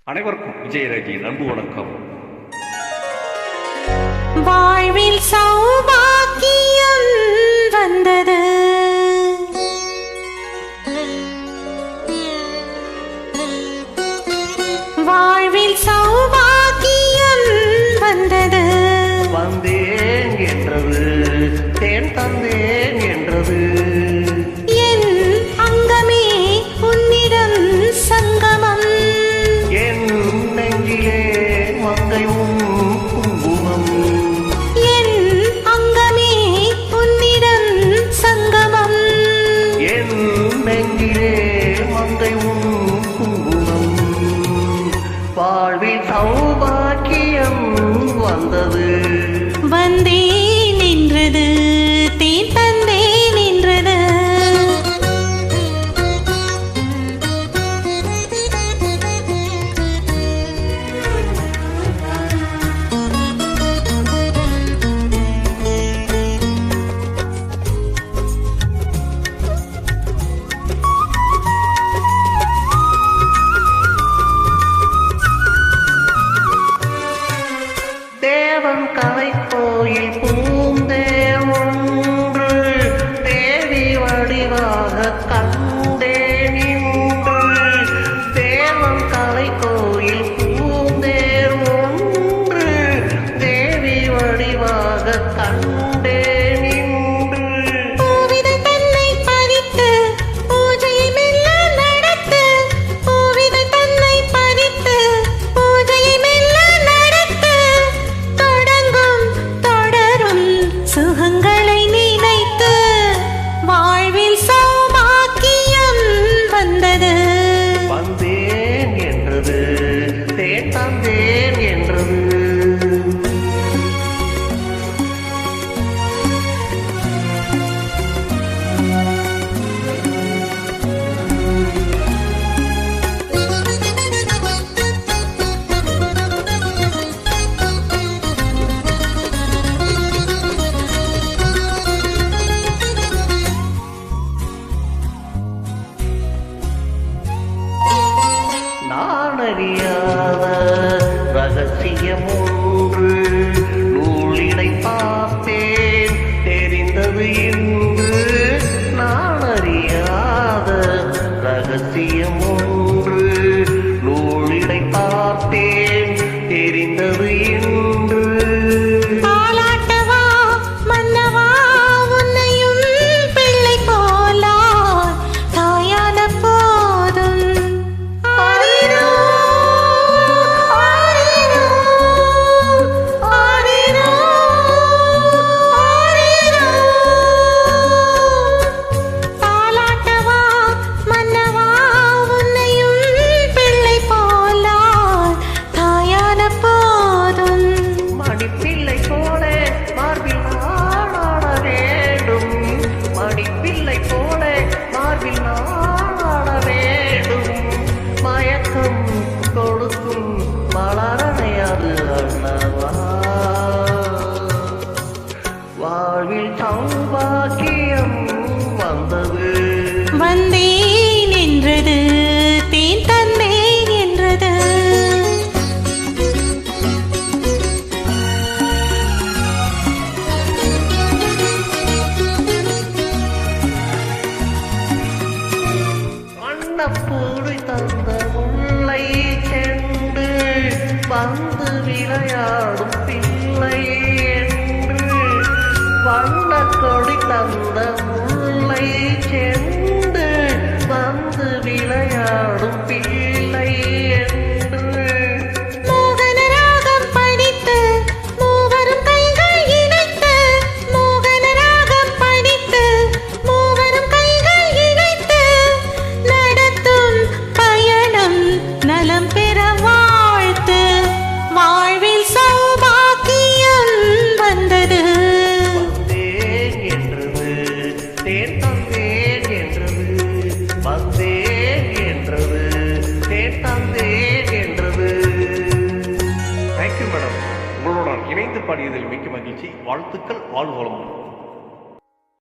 அனைவருக்கும் விஜயராஜியின் அன்பு வணக்கம். வாழ்வில் சௌபாக்கியம் வந்தது, வாழ்வில் சௌபாக்கியம் வந்தது. வந்தேன் என்றது, தேன் தந்தேன் என்றது, என் அங்கமே உன்னிடம் சங்கமம், என் நெஞ்சிலே மங்கையும் குங்குமம், என் அங்கமே உன்னிடம் சங்கமம், என் நெஞ்சிலே மங்கையும் குங்குமம். வாழ்வில் சௌபாக்கியம் வந்தது, வந்தேன் என்றது, தேன் தந்தேன் என்றது. தேவன் கலை கோயில் பூந்தேன் ஒன்று தேவி வடிவாக கண்டேன் இன்று. தேவன் கலை கோயில் பூந்தேன் ஒன்று தேவி வடிவாக கண்டேன் இன்று. பூவிதை தன்னை பறித்து பூஜையை மெல்ல நடத்து, பூவிதை தன்னை பறித்து பூஜையை மெல்ல நடத்து. தொடங்கும் தொடரும் சுகங்களை நினைத்து வாழ்வில் சௌபாக்கியம் வந்தது. வந்தேன் என்றது, தேன் தந்தேன் என்றது, நான் அறியாத ரகசியம் ஒன்று நூலினை பார்த்தேன் தெரிந்தது இன்று. நான் அறியாத ரகசியம் ஒன்று நூலினை பார்த்தேன் தெரிந்தது இன்று. தாலாட்டவா மன்னவா உன்னையும் பிள்ளை போலா தாயான போதும். ஆரிரோ ஆரிரோ ஆரிரோ ஆரிரோ. தாலாட்டவா மன்னவா உன்னையும் பிள்ளை போலா தாயான போதும். மணிப்பிள்ளை போல மார்பில் நாடாட வேண்டும், மணிப்பிள்ளை போல மார்பில் நாடாட வேண்டும். மயக்கம் கொடுக்கும் மலரணையாது அண்ணவா, வாழ்வில் சௌபாக்கியம் வந்தது, வந்தேன் என்றது, தேன் தந்தேன் என்றது. வண்ணப்பூடி தந்த முல்லை சென்று வந்து விளையாடும் பிள்ளை என்று. வண்ணக்கொடி தந்த முல்லை சென்று வந்து விளையாடும் பிள்ளை என்று. மோகன ராகம் படித்து மூவரும் கைகள் இணைத்து, மோகன ராகம் படித்து மூவரும் கைகள் இணைத்து நடத்தும் பயணம் நலம் பெற வாழ்த்து. வாழ்வில் சௌபாக்கியம் வந்தது, வந்தேன் என்றது, தேன் தந்தேன் என்றது, வந்தேன் என்றது, தேன் தந்தேன் என்றது. Thank you madam. உங்களுடன் இணைந்து பாடியதில் மிக்க மகிழ்ச்சி. வாழ்த்துக்கள். வாழ்வு வளமுடன்.